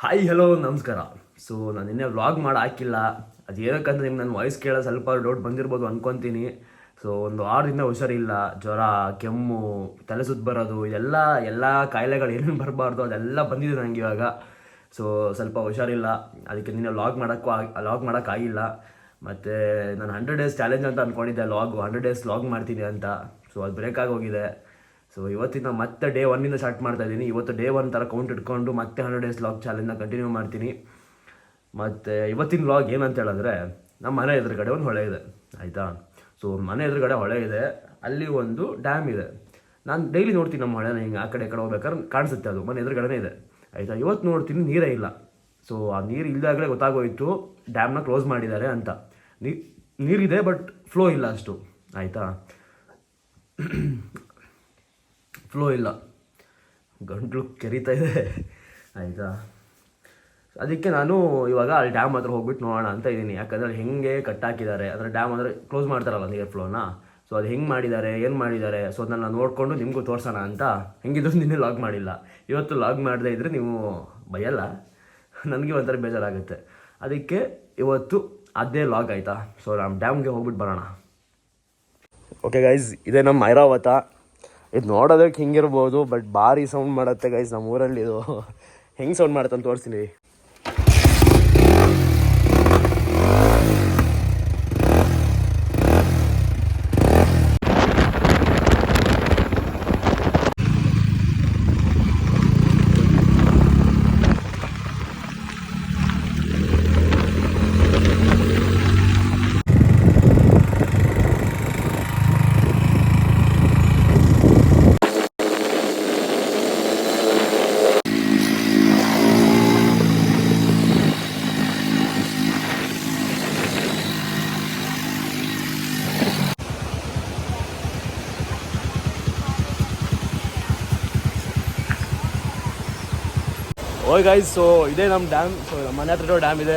Hi hello ನಮಸ್ಕಾರ. So ನಾನು ನಿನ್ನೆ ವ್ಲಾಗ್ ಮಾಡಿ ಹಾಕಿಲ್ಲ. ಅದು ಏನಕ್ಕಂತ ನಿಮ್ಗೆ ನನ್ನ ವಾಯ್ಸ್ ಕೇಳೋ ಸ್ವಲ್ಪ ಡೌಟ್ ಬಂದಿರ್ಬೋದು ಅನ್ಕೊತೀನಿ. ಸೊ ಒಂದು 6 ದಿನ ಹುಷಾರಿಲ್ಲ, ಜ್ವರ, ಕೆಮ್ಮು, ತಲೆ ಸುತ್ತ ಬರೋದು, ಎಲ್ಲ ಕಾಯಿಲೆಗಳು ಏನೇನು ಬರಬಾರ್ದು ಅದೆಲ್ಲ ಬಂದಿದೆ ನನಗೆ ಇವಾಗ. ಸೊ ಸ್ವಲ್ಪ ಹುಷಾರಿಲ್ಲ, ಅದಕ್ಕೆ ನಿನ್ನೆ ವ್ಲಾಗ್ ಮಾಡೋಕ್ಕಾಗಿಲ್ಲ. ಮತ್ತು ನಾನು 100 ಡೇಸ್ ಚಾಲೆಂಜ್ ಅಂತ ಅಂದ್ಕೊಂಡಿದ್ದೆ, 100 ಡೇಸ್ ವ್ಲಾಗ್ ಮಾಡ್ತೀನಿ ಅಂತ. ಸೊ ಅದು ಬ್ರೇಕ್ ಆಗೋಗಿದೆ. ಸೊ ಇವತ್ತಿನ ಮತ್ತೆ ಡೇ 1 ಸ್ಟಾರ್ಟ್ ಮಾಡ್ತಾ ಇದ್ದೀನಿ. ಇವತ್ತು ಡೇ 1 ಥರ ಕೌಂಟ್ ಇಟ್ಕೊಂಡು ಮತ್ತೆ 100 ಡೇಸ್ ವ್ಲಾಗ್ ಚಾಲೆಂಜ್ನ ಕಂಟಿನ್ಯೂ ಮಾಡ್ತೀನಿ. ಮತ್ತು ಇವತ್ತಿನ ವ್ಲಾಗ್ ಏನಂತ ಹೇಳಿದ್ರೆ, ನಮ್ಮ ಮನೆ ಎದುರುಗಡೆ ಒಂದು ಹೊಳೆ ಇದೆ, ಆಯಿತಾ. ಸೊ ಮನೆ ಎದುರುಗಡೆ ಹೊಳೆ ಇದೆ, ಅಲ್ಲಿ ಒಂದು ಡ್ಯಾಮ್ ಇದೆ. ನಾನು ಡೈಲಿ ನೋಡ್ತೀನಿ ನಮ್ಮ ಹೊಳೆನ, ಹಿಂಗೆ ಆ ಕಡೆ ಹೋಗ್ಬೇಕಾದ್ರೆ ಕಾಣಿಸುತ್ತೆ, ಅದು ಮನೆ ಎದುರುಗಡೆ ಇದೆ, ಆಯಿತಾ. ಇವತ್ತು ನೋಡ್ತೀನಿ ನೀರೇ ಇಲ್ಲ. ಸೊ ಆ ನೀರು ಇಲ್ಲದಾಗಲೇ ಗೊತ್ತಾಗೋಯಿತು ಡ್ಯಾಮ್ನ ಕ್ಲೋಸ್ ಮಾಡಿದ್ದಾರೆ ಅಂತ. ನೀರಿದೆ ಬಟ್ ಫ್ಲೋ ಇಲ್ಲ ಅಷ್ಟು, ಆಯಿತಾ. ಫ್ಲೋ ಇಲ್ಲ, ಗಂಟ್ಲು ಕೆರಿತಾ ಇದೆ, ಆಯಿತಾ. ಅದಕ್ಕೆ ನಾನು ಇವಾಗ ಅಲ್ಲಿ ಡ್ಯಾಮ್ ಹತ್ರ ಹೋಗ್ಬಿಟ್ಟು ನೋಡೋಣ ಅಂತ ಇದ್ದೀನಿ. ಯಾಕಂದರೆ ಅಲ್ಲಿ ಹೆಂಗೆ ಕಟ್ಟಾಕಿದ್ದಾರೆ, ಅಂದರೆ ಡ್ಯಾಮ್ ಅಂದರೆ ಕ್ಲೋಸ್ ಮಾಡ್ತಾರಲ್ಲ ನೀರು ಫ್ಲೋನ. ಸೊ ಅದು ಹೆಂಗೆ ಮಾಡಿದ್ದಾರೆ, ಏನು ಮಾಡಿದ್ದಾರೆ, ಸೊ ಅದನ್ನು ನೋಡಿಕೊಂಡು ನಿಮಗೂ ತೋರಿಸೋಣ ಅಂತ. ಹೆಂಗಿದ್ರು ನಿನ್ನೆ ಲಾಗ್ ಮಾಡಿಲ್ಲ, ಇವತ್ತು ಲಾಗ್ ಮಾಡದೇ ಇದ್ದರೆ ನೀವು ಭಯಲ್ಲ, ನನಗೆ ಒಂಥರ ಬೇಜಾರಾಗುತ್ತೆ. ಅದಕ್ಕೆ ಇವತ್ತು ಅದೇ ಲಾಗ್, ಆಯಿತಾ. ಸೊ ನಮ್ಮ ಡ್ಯಾಮ್ಗೆ ಹೋಗ್ಬಿಟ್ಟು ಬರೋಣ. ಓಕೆ ಗೈಸ್, ಇದೇ ನಮ್ಮ ಐರಾವತ. ಇದು ನೋಡೋದಕ್ಕೆ ಹಿಂಗಿರ್ಬೋದು, ಬಟ್ ಭಾರಿ ಸೌಂಡ್ ಮಾಡುತ್ತೆ ಗೈಸ್. ನಮ್ಮ ಊರಲ್ಲಿ ಇದು ಹೆಂಗೆ ಸೌಂಡ್ ಮಾಡುತ್ತೆ ಅಂತ ತೋರಿಸ್ತೀನಿ. ಓಯ್ ಗೈಸ್, ಸೊ ಇದೇ ನಮ್ಮ ಡ್ಯಾಮ್. ಸೊ ನಮ್ಮ ಮನೆ ಹತ್ರ ಡ್ಯಾಮ್ ಇದೆ.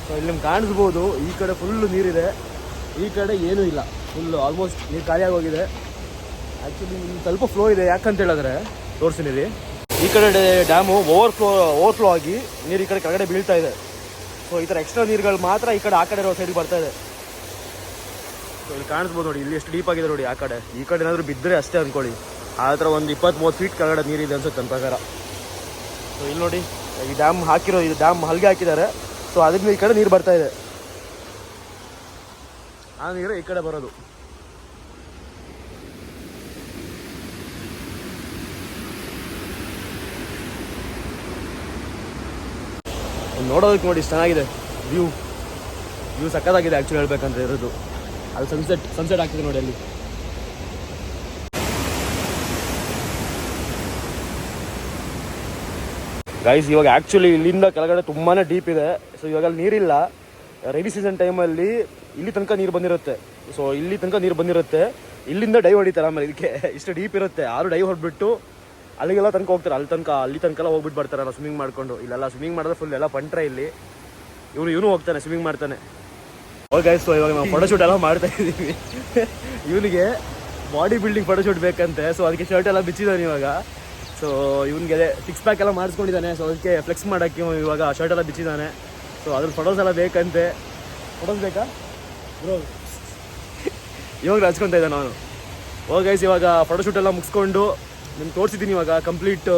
ಸೊ ಇಲ್ಲಿ ನಿಮ್ಗೆ ಕಾಣಿಸ್ಬೋದು, ಈ ಕಡೆ ಫುಲ್ಲು ನೀರಿದೆ, ಈ ಕಡೆ ಏನೂ ಇಲ್ಲ, ಫುಲ್ಲು ಆಲ್ಮೋಸ್ಟ್ ನೀರು ಖಾಲಿಯಾಗಿ ಹೋಗಿದೆ. ಆ್ಯಕ್ಚುಲಿ ಸ್ವಲ್ಪ ಫ್ಲೋ ಇದೆ, ಯಾಕಂತ ಹೇಳಿದ್ರೆ ತೋರಿಸ್ತೀನಿ. ಈ ಕಡೆ ಡ್ಯಾಮು ಓವರ್ಫ್ಲೋ ಆಗಿ ನೀರು ಈ ಕಡೆ ಕೆಳಗಡೆ ಬೀಳ್ತಾ ಇದೆ. ಸೊ ಈ ಥರ ಎಕ್ಸ್ಟ್ರಾ ನೀರುಗಳು ಮಾತ್ರ ಈ ಕಡೆ ಆ ಕಡೆ ಇರೋ ಸೈಡಿಗೆ ಬರ್ತಾ ಇದೆ. ಸೊ ಇಲ್ಲಿ ಕಾಣಿಸ್ಬೋದು ನೋಡಿ, ಇಲ್ಲಿ ಎಷ್ಟು ಡೀಪ್ ಆಗಿದೆ ನೋಡಿ. ಈ ಕಡೆ ಏನಾದರೂ ಬಿದ್ದರೆ ಅಷ್ಟೇ ಅಂದ್ಕೊಳ್ಳಿ, ಆ ಥರ ಒಂದು 20-30 ಫೀಟ್ ಕೆಳಗಡೆ ನೀರಿದೆ ಅನ್ಸುತ್ತೆ ನನ್ನ ಪ್ರಕಾರ. ಸೊ ಇಲ್ಲಿ ನೋಡಿ, ಈ ಡ್ಯಾಮ್ ಹಾಕಿರೋ, ಇದು ಡ್ಯಾಮ್ ಹಲ್ಗೆ ಹಾಕಿದ್ದಾರೆ. ಸೊ ಅದರಿಂದ ಈ ಕಡೆ ನೀರು ಬರ್ತಾ ಇದೆ, ಆ ನೀರು ಈ ಕಡೆ ಬರೋದು. ನೋಡೋದಕ್ಕೆ ನೋಡಿ ಇಷ್ಟು ಚೆನ್ನಾಗಿದೆ ವ್ಯೂ ಸಕ್ಕತ್ತಾಗಿದೆ. ಆ್ಯಕ್ಚುಲಿ ಹೇಳ್ಬೇಕಂದ್ರೆ ಇರೋದು ಅಲ್ಲಿ ಸನ್ಸೆಟ್ ಆಗ್ತಿದೆ ನೋಡಿ ಅಲ್ಲಿ. ಗೈಸ್, ಇವಾಗ ಆ್ಯಕ್ಚುಲಿ ಇಲ್ಲಿಂದ ಕೆಳಗಡೆ ತುಂಬಾ ಡೀಪ್ ಇದೆ. ಸೊ ಇವಾಗ ಅಲ್ಲಿ ನೀರಿಲ್ಲ. ರೈನಿ ಸೀಸನ್ ಟೈಮಲ್ಲಿ ಇಲ್ಲಿ ತನಕ ನೀರು ಬಂದಿರುತ್ತೆ. ಸೊ ಇಲ್ಲಿ ತನಕ ನೀರು ಬಂದಿರುತ್ತೆ, ಇಲ್ಲಿಂದ ಡೈವ್ ಹೊಡಿತಾರೆ. ಆಮೇಲೆ ಇದಕ್ಕೆ ಇಷ್ಟು ಡೀಪ್ ಇರುತ್ತೆ, 6 ಡೈವ್ ಹೊಡ್ಬಿಟ್ಟು ಅಲ್ಲಿಗೆಲ್ಲ ತನಕ ಹೋಗ್ತಾರೆ. ಅಲ್ಲಿ ತನಕ ಹೋಗ್ಬಿಟ್ಟು ಬರ್ತಾರೆ ನಾವು ಸ್ವಿಮ್ಮಿಂಗ್ ಮಾಡಿಕೊಂಡು. ಇಲ್ಲೆಲ್ಲ ಸ್ವಿಮ್ಮಿಂಗ್ ಮಾಡಿದ್ರೆ ಫುಲ್ ಎಲ್ಲ ಪಂಟ್ರೆ ಇಲ್ಲಿ. ಇವನು ಹೋಗ್ತಾನೆ, ಸ್ವಿಮ್ಮಿಂಗ್ ಮಾಡ್ತಾನೆ. ಓಕೆ ಗೈಸ್, ಸೊ ಇವಾಗ ನಾವು ಫೋಟೋಶೂಟ್ ಎಲ್ಲ ಮಾಡ್ತಾ ಇದ್ದೀವಿ. ಇವನಿಗೆ ಬಾಡಿ ಬಿಲ್ಡಿಂಗ್ ಫೋಟೋಶೂಟ್ ಬೇಕಂತೆ. ಸೊ ಅದಕ್ಕೆ ಶರ್ಟ್ ಎಲ್ಲ ಬಿಚ್ಚಿದ್ದಾನೆ ಇವಾಗ. ಸೊ ಇವನಿಗೆ 6 ಪ್ಯಾಕ್ ಎಲ್ಲ ಮಾಡಿಸ್ಕೊಂಡಿದ್ದಾನೆ. ಸೊ ಅದಕ್ಕೆ ಫ್ಲೆಕ್ಸ್ ಮಾಡೋಕ್ಕೆ ಇವಾಗ ಶರ್ಟ್ ಎಲ್ಲ ಬಿಚ್ಚಿದ್ದಾನೆ. ಸೊ ಅದ್ರ ಫೋಟೋಸ್ ಎಲ್ಲ ಬೇಕಂತೆ. ಫೋಟೋಸ್ ಬೇಕಾ ಬ್ರೋ? ಇವಾಗ ಹಚ್ಕೊತಾ ಇದ್ದಾನೆ ಅವನು. ಓ ಗೈಸ್, ಇವಾಗ ಫೋಟೋಶೂಟ್ ಎಲ್ಲ ಮುಗಿಸ್ಕೊಂಡು ನಿಮ್ಗೆ ತೋರಿಸಿದ್ದೀನಿ ಇವಾಗ ಕಂಪ್ಲೀಟ್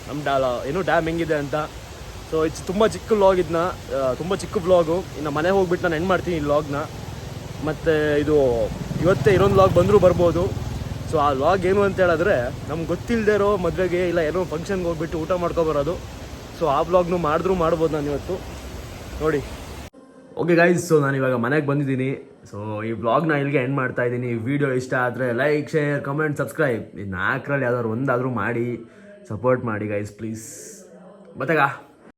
ನಮ್ಮ ಡ್ಯಾಮ್ ಹೆಂಗಿದೆ ಅಂತ. ಸೊ ಇದು ತುಂಬ ಚಿಕ್ಕ ವ್ಲಾಗ್, ತುಂಬ ಚಿಕ್ಕ ವ್ಲಾಗು. ಇನ್ನು ಮನೆಗೆ ಹೋಗ್ಬಿಟ್ಟು ನಾನು ಎಂಡ್ ಮಾಡ್ತೀನಿ ಈ ವ್ಲಾಗ್ನ. ಮತ್ತು ಇದು ಇವತ್ತೇ ಇನ್ನೊಂದು ವ್ಲಾಗ್ ಬಂದರೂ ಬರ್ಬೋದು. ಸೊ ಆ ವ್ಲಾಗ್ ಏನು ಅಂತ ಹೇಳಿದ್ರೆ, ನಮ್ಗೆ ಗೊತ್ತಿಲ್ಲದೆ ಇರೋ ಮದುವೆಗೆ ಇಲ್ಲ ಏನೋ ಫಂಕ್ಷನ್ಗೆ ಹೋಗ್ಬಿಟ್ಟು ಊಟ ಮಾಡ್ಕೊಬರೋದು. ಸೊ ಆ ವ್ಲಾಗ್ನು ಮಾಡ್ಬೋದು ನಾನು ಇವತ್ತು ನೋಡಿ. ಓಕೆ ಗೈಸ್, ಸೊ ನಾನು ಇವಾಗ ಮನೆಗೆ ಬಂದಿದ್ದೀನಿ. ಸೊ ಈ ವ್ಲಾಗ್ನ ಇಲ್ಲಿಗೆ ಎಂಡ್ ಮಾಡ್ತಾ ಇದ್ದೀನಿ. ವಿಡಿಯೋ ಇಷ್ಟ ಆದರೆ ಲೈಕ್, ಶೇರ್, ಕಮೆಂಟ್, ಸಬ್ಸ್ಕ್ರೈಬ್, ಇದು 4ರಲ್ಲಿ ಯಾವ್ದಾದ್ರು ಒಂದಾದರೂ ಮಾಡಿ ಸಪೋರ್ಟ್ ಮಾಡಿ ಗೈಸ್, ಪ್ಲೀಸ್. ಬತ್ತಾಗ